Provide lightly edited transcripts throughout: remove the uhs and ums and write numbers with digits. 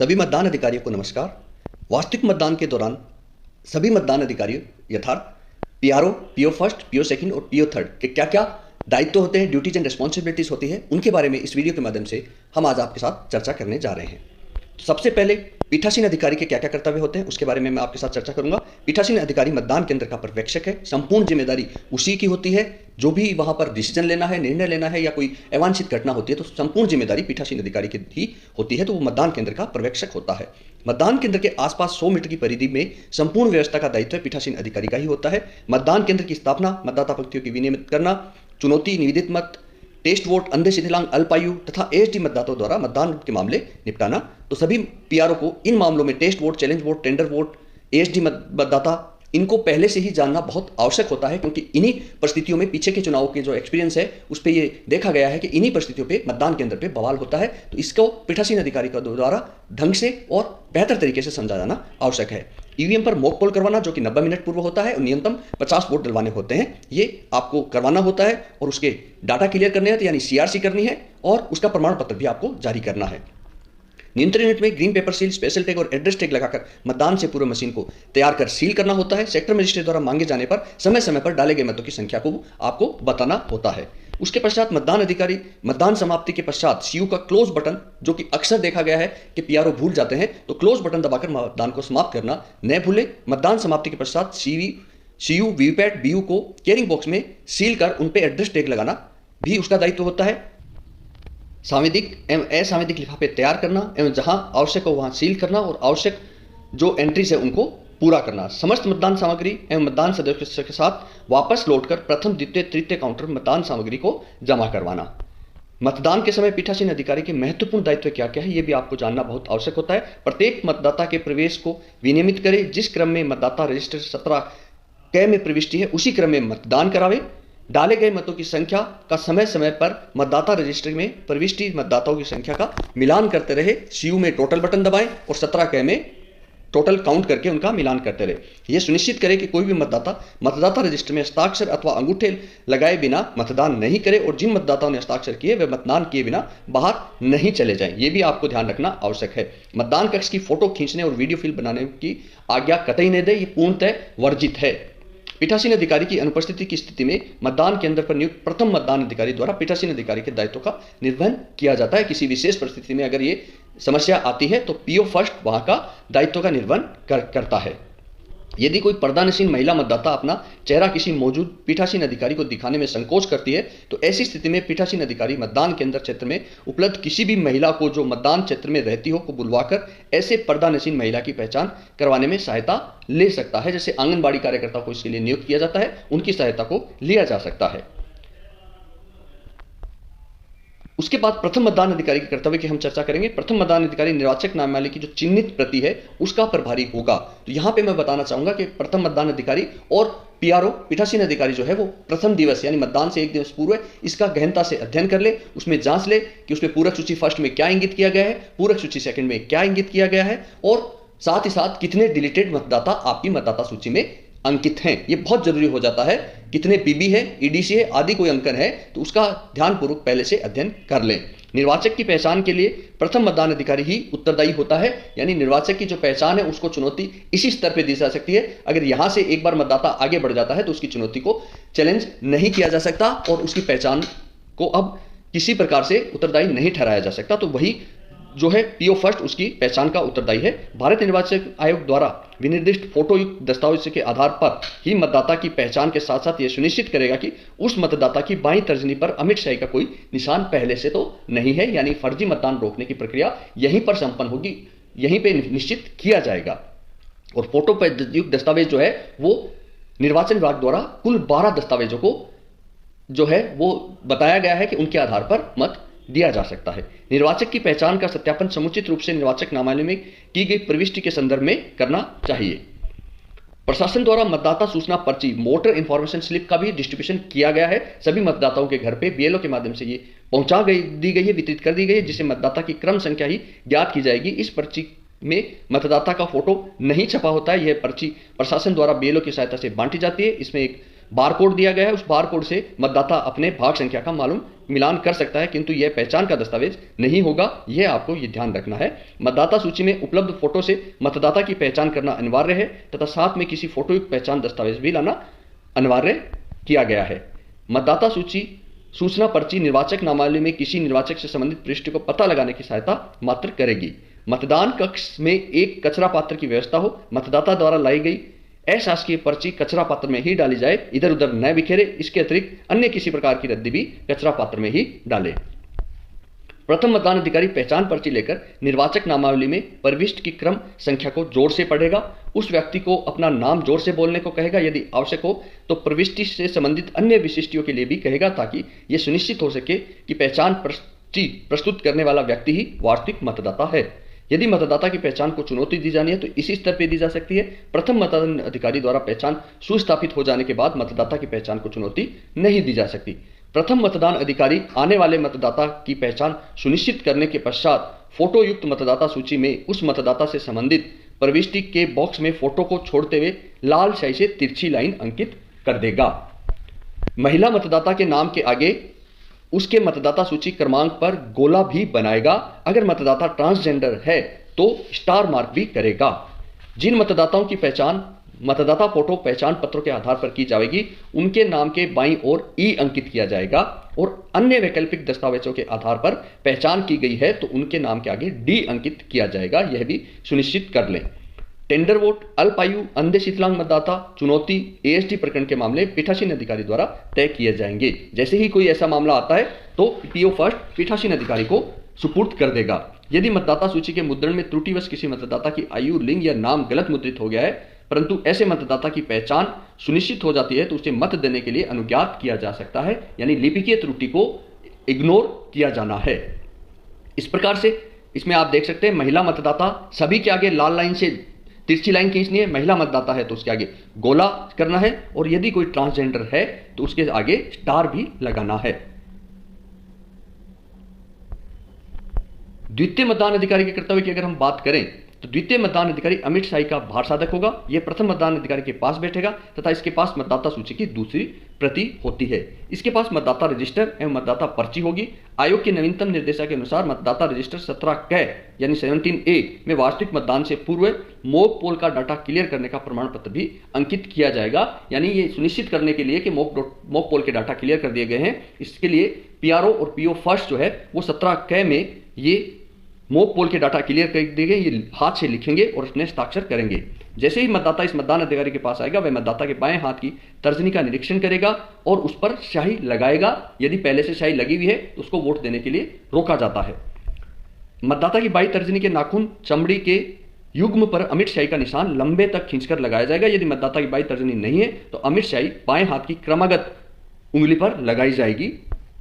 सभी मतदान अधिकारियों को नमस्कार। वास्तविक मतदान के दौरान सभी मतदान अधिकारियों यथार्थ PRO, PO first, PO second और पीओ थर्ड के क्या क्या दायित्व होते हैं, ड्यूटीज एंड रिस्पॉन्सिबिलिटीज होती है, उनके बारे में इस वीडियो के माध्यम से हम आज आपके साथ चर्चा करने जा रहे हैं। तो सबसे पहले पीठासीन अधिकारी के क्या क्या कर्तव्य होते हैं उसके बारे में मैं आपके साथ चर्चा करूंगा। पीठासीन अधिकारी मतदान केंद्र का पर्यवेक्षक है। संपूर्ण जिम्मेदारी उसी की होती है। जो भी वहां पर डिसीजन लेना है, निर्णय लेना है या कोई अवांछित घटना होती है तो संपूर्ण जिम्मेदारी पीठासीन अधिकारी की ही होती है। तो वो मतदान केंद्र का पर्यवेक्षक होता है। मतदान केंद्र के आसपास 100 मीटर की परिधि में संपूर्ण व्यवस्था का दायित्व पीठासीन अधिकारी का ही होता है। मतदान केंद्र की स्थापना, मतदाता पंक्तियों की विनियमित करना, चुनौती, निवेदित मत, टेस्ट वोट, अंधे शिथिलांग, अल्पायु तथा एसडी मतदाताओं द्वारा मतदान के मामले निपटाना। तो सभी पीआरओ को इन मामलों में test vote, challenge vote, tender vote, SD मतदाता, इनको पहले से ही जानना बहुत आवश्यक होता है, क्योंकि इन्हीं परिस्थितियों में पीछे के चुनाव के जो एक्सपीरियंस है उस पर ये देखा गया है कि इन्हीं परिस्थितियों पे मतदान केंद्र पे बवाल होता है। तो इसको पीठासीन अधिकारी का द्वारा ढंग से और बेहतर तरीके से समझा जाना आवश्यक है। ईवीएम पर मॉक पोल करवाना, जो कि 90 मिनट पूर्व होता है, और न्यूनतम 50 वोट डलवाने होते हैं, ये आपको करवाना होता है और उसके डाटा क्लियर करने हैं, यानी सीआरसी करनी है और उसका प्रमाण पत्र भी आपको जारी करना है। नियंत्रण यूनिट में green pepper seal, special tag और एड्रेस टैग लगाकर मतदान से पूर्व मशीन को तैयार कर सील करना होता है। सेक्टर मजिस्ट्रेट द्वारा मांगे जाने पर समय समय पर डाले गए मतों की संख्या को आपको बताना होता है। उसके पश्चात मतदान अधिकारी मतदान समाप्ति के पश्चात सीयू का क्लोज बटन, जो कि अक्सर देखा गया है कि पीआरओ भूल जाते हैं, तो क्लोज बटन दबाकर मतदान को समाप्त करना न भूले। मतदान समाप्ति के पश्चात सीयू वीवीपैट बीयू को कैरिंग बॉक्स में सील कर उन पे एड्रेस टैग लगाना भी उसका दायित्व होता है। सांविधिक एवं असांविधिक लिफाफे तैयार करना एवं जहां आवश्यक हो वहां सील करना और आवश्यक जो एंट्रीज है उनको पूरा करना। समस्त मतदान सामग्री एवं मतदान सदस्यों के साथ वापस लौटकर प्रथम, द्वितीय, तृतीय काउंटर मतदान सामग्री को जमा करवाना। मतदान के समय पीठासीन अधिकारी के महत्वपूर्ण दायित्व क्या क्या है ये भी आपको जानना बहुत आवश्यक होता है। प्रत्येक मतदाता के प्रवेश को विनियमित करे। जिस क्रम में मतदाता रजिस्टर 17 क में प्रविष्टि है उसी क्रम में मतदान करावे। डाले गए मतों की संख्या का समय समय पर मतदाता रजिस्टर में प्रविष्टि मतदाताओं की संख्या का मिलान करते रहे। सीयू में टोटल बटन दबाएं और 17 क में टोटल काउंट करके उनका मिलान करते रहे। यह सुनिश्चित करें कि कोई भी मतदाता रजिस्टर में हस्ताक्षर अथवा अंगूठे लगाए बिना मतदान नहीं करे और जिन मतदाताओं ने हस्ताक्षर किए वे मतदान किए बिना बाहर नहीं चले जाएं। यह भी आपको ध्यान रखना आवश्यक है। मतदान कक्ष की फोटो खींचने और वीडियो फिल्म बनाने की आज्ञा कतई नहीं दे, ये पूर्णतः वर्जित है। पीठासीन अधिकारी की अनुपस्थिति की स्थिति में मतदान केंद्र पर नियुक्त प्रथम मतदान अधिकारी द्वारा पीठासीन अधिकारी के दायित्व का निर्वहन किया जाता है। किसी विशेष परिस्थिति में अगर ये समस्या आती है तो पीओ फर्स्ट वहां का दायित्व का निर्वहन करता है। यदि कोई पर्दानशीन महिला मतदाता अपना चेहरा किसी मौजूद पीठासीन अधिकारी को दिखाने में संकोच करती है तो ऐसी स्थिति में पीठासीन अधिकारी मतदान केंद्र क्षेत्र में उपलब्ध किसी भी महिला को जो मतदान क्षेत्र में रहती हो को बुलवाकर ऐसे पर्दानशीन महिला की पहचान करवाने में सहायता ले सकता है। जैसे आंगनबाड़ी कार्यकर्ता को इसके लिए नियुक्त किया जाता है, उनकी सहायता को लिया जा सकता है। उसके बाद प्रथम मतदान अधिकारी के कर्तव्य की हम चर्चा करेंगे। प्रथम मतदान अधिकारी निर्वाचक नामावली की जो चिन्हित प्रति है उसका प्रभारी होगा। तो यहां पे मैं बताना चाहूंगा कि प्रथम मतदान अधिकारी और पीआरओ पीठासीन अधिकारी जो है वो प्रथम दिवस यानी मतदान से एक दिवस पूर्व इसका गहनता से अध्ययन कर ले, उसमें जांच ले कि उसमें पूरक सूची फर्स्ट में क्या इंगित किया गया है, पूरक सूची सेकंड में क्या इंगित किया गया है और साथ ही साथ कितने डिलीटेड मतदाता आपकी मतदाता सूची में अंकित हैं। ये बहुत जरूरी हो जाता है। कितने पीबी है, ईडीसी है आदि कोई अंकन है तो उसका ध्यानपूर्वक पहले से अध्ययन कर लें। निर्वाचक की पहचान के लिए प्रथम मतदान अधिकारी ही उत्तरदायी होता है, यानी निर्वाचक की जो पहचान है उसको चुनौती इसी स्तर पे दी जा सकती है। अगर यहां से एक बार मतदाता आगे बढ़ जाता है तो उसकी चुनौती को चैलेंज नहीं किया जा सकता और उसकी पहचान को अब किसी प्रकार से उत्तरदायी नहीं ठहराया जा सकता। तो वही जो है पीओ फर्स्ट उसकी पहचान का उत्तरदायी है। भारत निर्वाचन आयोग द्वारा विनिर्दिष्ट फोटो युक्त दस्तावेज के आधार पर ही मतदाता की पहचान के साथ साथ यह सुनिश्चित करेगा कि उस मतदाता की बाईं तर्जनी पर अमिट शाही का कोई निशान पहले से तो नहीं है, यानी फर्जी मतदान रोकने की प्रक्रिया यहीं पर संपन्न होगी, यहीं पर निश्चित किया जाएगा। और फोटो पर युक्त दस्तावेज जो है वो निर्वाचन विभाग द्वारा कुल 12 दस्तावेजों को जो है वो बताया गया है कि उनके आधार पर मत दिया जा सकता है। निर्वाचक की पहचान का सत्यापन समुचित रूप से निर्वाचक नामावली में की गई प्रविष्टि के संदर्भ में करना चाहिए। प्रशासन द्वारा मतदाता सूचना पर्ची, वोटर इंफॉर्मेशन स्लिप का भी डिस्ट्रीब्यूशन किया गया है। सभी मतदाताओं के घर पे बीएलओ के माध्यम से ये दी गई है, वितरित कर दी गई है, जिससे मतदाता की क्रम संख्या ही ज्ञात की जाएगी। इस पर्ची में मतदाता का फोटो नहीं छपा होता है। यह पर्ची प्रशासन द्वारा बीएलओ की सहायता से बांटी जाती है। इसमें एक बार कोड दिया गया है, उस बार कोड से मतदाता अपने भाग संख्या का मालूम मिलान कर सकता है, किंतु यह पहचान का दस्तावेज नहीं होगा। यह आपको ये ध्यान रखना है। मतदाता सूची में उपलब्ध फोटो से मतदाता की पहचान करना अनिवार्य है तथा साथ में किसी फोटोयुक्त पहचान दस्तावेज भी लाना अनिवार्य किया गया है। मतदाता सूची सूचना पर्ची निर्वाचक नामावली में किसी निर्वाचक से संबंधित पृष्ठ को पता लगाने की सहायता मात्र करेगी। मतदान कक्ष में एक कचरा पात्र की व्यवस्था हो। मतदाता द्वारा लाई गई अशासकीय पर्ची कचरा पात्र में ही डाली जाए, इधर उधर न बिखेरे। इसके अतिरिक्त अन्य किसी प्रकार की रद्दी भी कचरा पात्र में ही डाले। प्रथम मतदान अधिकारी पहचान पर्ची लेकर निर्वाचक नामावली में प्रविष्ट की क्रम संख्या को जोर से पढ़ेगा। उस व्यक्ति को अपना नाम जोर से बोलने को कहेगा। यदि आवश्यक हो तो प्रविष्टि से संबंधित अन्य विशिष्टियों के लिए भी कहेगा, ताकि यह सुनिश्चित हो सके कि पहचान पर्ची प्रस्तुत करने वाला व्यक्ति ही वास्तविक मतदाता है। यदि मतदाता की पहचान को चुनौती दी जानी है तो इसी स्तर पर दी जा सकती है। प्रथम मतदान अधिकारी द्वारा पहचान सुस्थापित हो जाने के बाद मतदाता की पहचान को चुनौती नहीं दी जा सकती। प्रथम मतदान अधिकारी आने वाले मतदाता की पहचान सुनिश्चित करने के पश्चात फोटो युक्त मतदाता सूची में उस मतदाता से संबंधित प्रविष्टि के बॉक्स में फोटो को छोड़ते हुए लाल स्याही से तिरछी लाइन अंकित कर देगा। महिला मतदाता के नाम के आगे उसके मतदाता सूची क्रमांक पर गोला भी बनाएगा। अगर मतदाता ट्रांसजेंडर है तो स्टार मार्क भी करेगा। जिन मतदाताओं की पहचान मतदाता फोटो पहचान पत्रों के आधार पर की जाएगी, उनके नाम के बाईं ओर ई अंकित किया जाएगा और अन्य वैकल्पिक दस्तावेजों के आधार पर पहचान की गई है तो उनके नाम के आगे डी अंकित किया जाएगा। यह भी सुनिश्चित कर लें। टेंडर वोट, अल्पायु, अंधे शिथिलांग मतदाता, चुनौती, एएसडी प्रकरण के मामले पीठासीन अधिकारी द्वारा तय किए जाएंगे। जैसे ही कोई ऐसा मामला आता है तो पीओ फर्स्ट पीठासीन अधिकारी को सुपुर्द कर देगा। यदि मतदाता सूची के मुद्रण में त्रुटिवश किसी मतदाता की आयु, लिंग या नाम गलत मुद्रित हो गया है, परंतु ऐसे मतदाता की पहचान सुनिश्चित हो जाती है, तो उसे मत देने के लिए अनुज्ञात किया जा सकता है, यानी लिपिकीय त्रुटि को इग्नोर किया जाना है। इस प्रकार से इसमें आप देख सकते हैं, महिला मतदाता सभी के आगे लाल लाइन से तिरछी लाइन खींचनी है। महिला मतदाता है तो उसके आगे गोला करना है, और यदि कोई ट्रांसजेंडर है तो उसके आगे स्टार भी लगाना है। द्वितीय मतदान अधिकारी के कर्तव्य की अगर हम बात करें तो द्वितीय मतदान अधिकारी अमिट शाही का भार साधक होगा। यह प्रथम मतदान अधिकारी के पास बैठेगा तथा इसके पास मतदाता सूची की दूसरी प्रति होती है। इसके पास मतदाता रजिस्टर एवं मतदाता पर्ची होगी। आयोग के नवीनतम निर्देशा के अनुसार मतदाता रजिस्टर 17 क यानी 17A में वास्तविक मतदान से पूर्व मॉक पोल का डाटा क्लियर करने का प्रमाण पत्र भी अंकित किया जाएगा। यानी ये सुनिश्चित करने के लिए कि मॉक पोल के डाटा क्लियर कर दिए गए हैं, इसके लिए पीआरओ और पीओ फर्स्ट जो है वो 17 क में ये मॉक पोल के डाटा क्लियर कर दिए गए, ये हाथ से लिखेंगे और उसमें हस्ताक्षर करेंगे। जैसे ही मतदाता इस मतदान अधिकारी के पास आएगा, वह मतदाता के बाएं हाथ की तर्जनी का निरीक्षण करेगा और उस पर स्याही लगाएगा। यदि पहले से स्याही लगी हुई है तो उसको वोट देने के लिए रोका जाता है। मतदाता की बाईं तर्जनी के नाखून चमड़ी के युग्म पर अमिट स्याही का निशान लंबे तक खींचकर लगाया जाएगा। यदि मतदाता की बाईं तर्जनी नहीं है तो अमिट स्याही बाएं हाथ की क्रमागत उंगली पर लगाई जाएगी।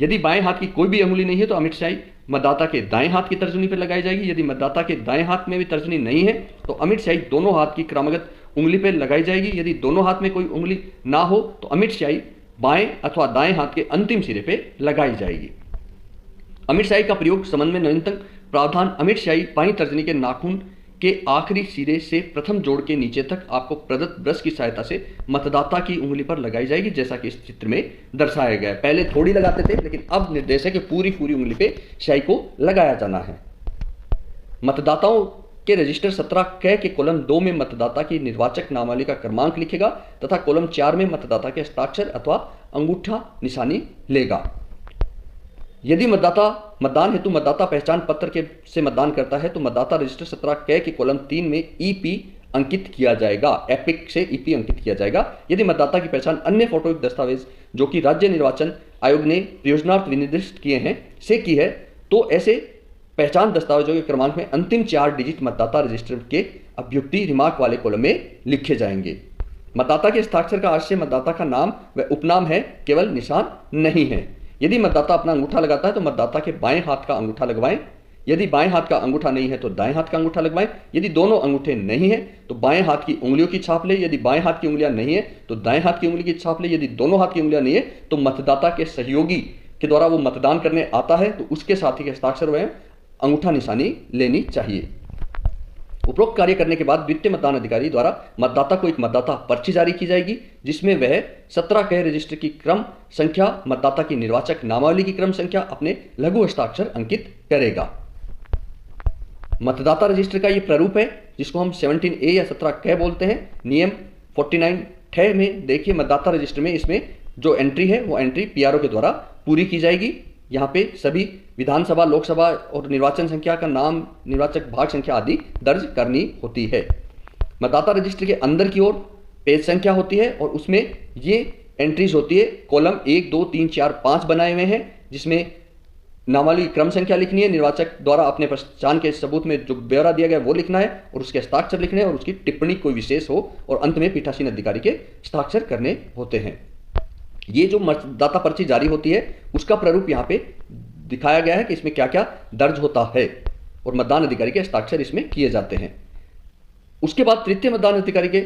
यदि बाएं हाथ की कोई भी अंगुली नहीं है तो अमिट स्याही मतदाता के दाएं हाथ की तर्जनी पर लगाई जाएगी। यदि मतदाता के दाएं हाथ में भी तर्जनी नहीं है तो अमिट स्याही दोनों हाथ की क्रमागत उंगली पर लगाई जाएगी। यदि दोनों हाथ में कोई उंगली ना हो तो अमिट स्याही बाएं अथवा दाएं हाथ के अंतिम सिरे पे लगाई जाएगी। अमिट स्याही का प्रयोग संबंध में नवीनतम प्रावधान, अमिट स्याही बाईं तर्जनी के नाखून के आखिरी सिरे से प्रथम जोड़ के नीचे तक आपको प्रदत्त ब्रश की सहायता से मतदाता की उंगली पर लगाई जाएगी, जैसा कि इस चित्र में दर्शाया गया है। पहले थोड़ी लगाते थे, लेकिन अब निर्देश है कि पूरी उंगली पे स्याही को लगाया जाना है। मतदाताओं के रजिस्टर 17 क के कॉलम 2 में मतदाता की निर्वाचक नामावली का क्रमांक लिखेगा तथा कॉलम 4 में मतदाता के हस्ताक्षर अथवा अंगूठा निशानी लेगा। यदि मतदाता मतदान हेतु मतदाता पहचान पत्र के से मतदान करता है तो मतदाता रजिस्टर 17 क के कॉलम 3 में ईपी अंकित किया जाएगा, एपिक से ईपी अंकित किया जाएगा। यदि मतदाता की पहचान अन्य फोटोयुक्त दस्तावेज जो कि राज्य निर्वाचन आयोग ने प्रयोजनार्थ विनिर्दिष्ट किए हैं से की है तो ऐसे पहचान दस्तावेजों के क्रमांक में अंतिम 4 डिजिट मतदाता रजिस्टर के अभ्युक्ति रिमार्क वाले कॉलम में लिखे जाएंगे। मतदाता के हस्ताक्षर का आशय मतदाता का नाम व उपनाम है, केवल निशान नहीं है। यदि मतदाता अपना अंगूठा लगाता है तो मतदाता के बाएं हाथ का अंगूठा लगवाएं। यदि बाएं हाथ का अंगूठा नहीं है तो दाएं हाथ का अंगूठा लगवाएं। यदि दोनों अंगूठे नहीं है तो बाएं हाथ की उंगलियों की छाप ले। यदि बाएं हाथ की उंगलियां नहीं है तो दाएं हाथ की उंगली की छाप ले। यदि दोनों हाथ की उंगलियां नहीं है तो मतदाता के सहयोगी के द्वारा वो मतदान करने आता है तो उसके साथी के हस्ताक्षर व अंगूठा निशानी लेनी चाहिए। उपरोक्त कार्य करने के बाद द्वितीय मतदान अधिकारी द्वारा मतदाता को एक मतदाता पर्ची जारी की जाएगी, जिसमें वह 17 क रजिस्टर की क्रम संख्या, मतदाता की निर्वाचक नामावली की क्रम संख्या अपने लघु हस्ताक्षर अंकित करेगा। मतदाता रजिस्टर का ये प्रारूप है, जिसको हम 17A या 17 क बोलते हैं। नियम 49 ठ में देखिए, मतदाता रजिस्टर में इसमें जो एंट्री है वो एंट्री पीआरओ के द्वारा पूरी की जाएगी। यहाँ पे सभी विधानसभा, लोकसभा और निर्वाचन संख्या का नाम, निर्वाचक भाग संख्या आदि दर्ज करनी होती है। मतदाता रजिस्टर के अंदर की ओर पेज संख्या होती है और उसमें ये एंट्रीज होती है। कॉलम 1, 2, 3, 4, 5 बनाए हुए हैं, जिसमें नामावली की क्रम संख्या लिखनी है, निर्वाचक द्वारा अपने पहचान के सबूत में जो ब्यौरा दिया गया वो लिखना है और उसके हस्ताक्षर लिखने हैं और उसकी टिप्पणी कोई विशेष हो और अंत में पीठासीन अधिकारी के हस्ताक्षर करने होते हैं। ये जो मतदाता पर्ची जारी होती है उसका प्रारूप यहाँ पे दिखाया गया है कि इसमें क्या क्या दर्ज होता है और मतदान अधिकारी के हस्ताक्षर इसमें किए जाते हैं। उसके बाद तृतीय मतदान अधिकारी के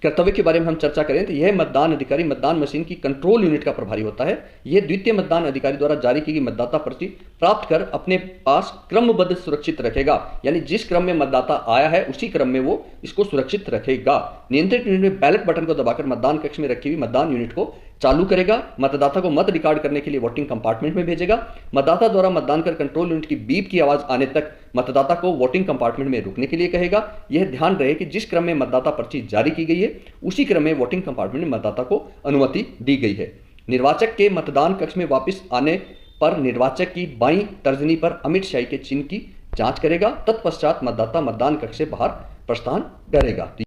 कर्तव्य के बारे में हम चर्चा करें तो यह मतदान अधिकारी मतदान मशीन की कंट्रोल यूनिट का प्रभारी होता है। यह द्वितीय मतदान अधिकारी द्वारा जारी की गई मतदाता पर्ची प्राप्त कर अपने पास क्रमबद्ध सुरक्षित रखेगा, यानी जिस क्रम में मतदाता आया है उसी क्रम में वो इसको सुरक्षित रखेगा। नियंत्रित यूनिट में बैलेट बटन को दबाकर मतदान कक्ष में रखी हुई मतदान यूनिट को चालू करेगा। मतदाता को मत रिकॉर्ड करने के लिए वोटिंग कंपार्टमेंट में भेजेगा। मतदाता द्वारा मतदान कर कंट्रोल यूनिट की बीप की आवाज आने तक मतदाता को वोटिंग कंपार्टमेंट में रुकने के लिए कहेगा। यह ध्यान रहे कि जिस क्रम में मतदाता पर्ची जारी की गई है उसी क्रम में वोटिंग कंपार्टमेंट में मतदाता को अनुमति दी गई है। निर्वाचक के मतदान कक्ष में वापस आने पर निर्वाचक की बाईं तर्जनी पर अमिट शाही के चिन्ह की जांच करेगा। तत्पश्चात मतदाता मतदान कक्ष से बाहर प्रस्थान करेगा।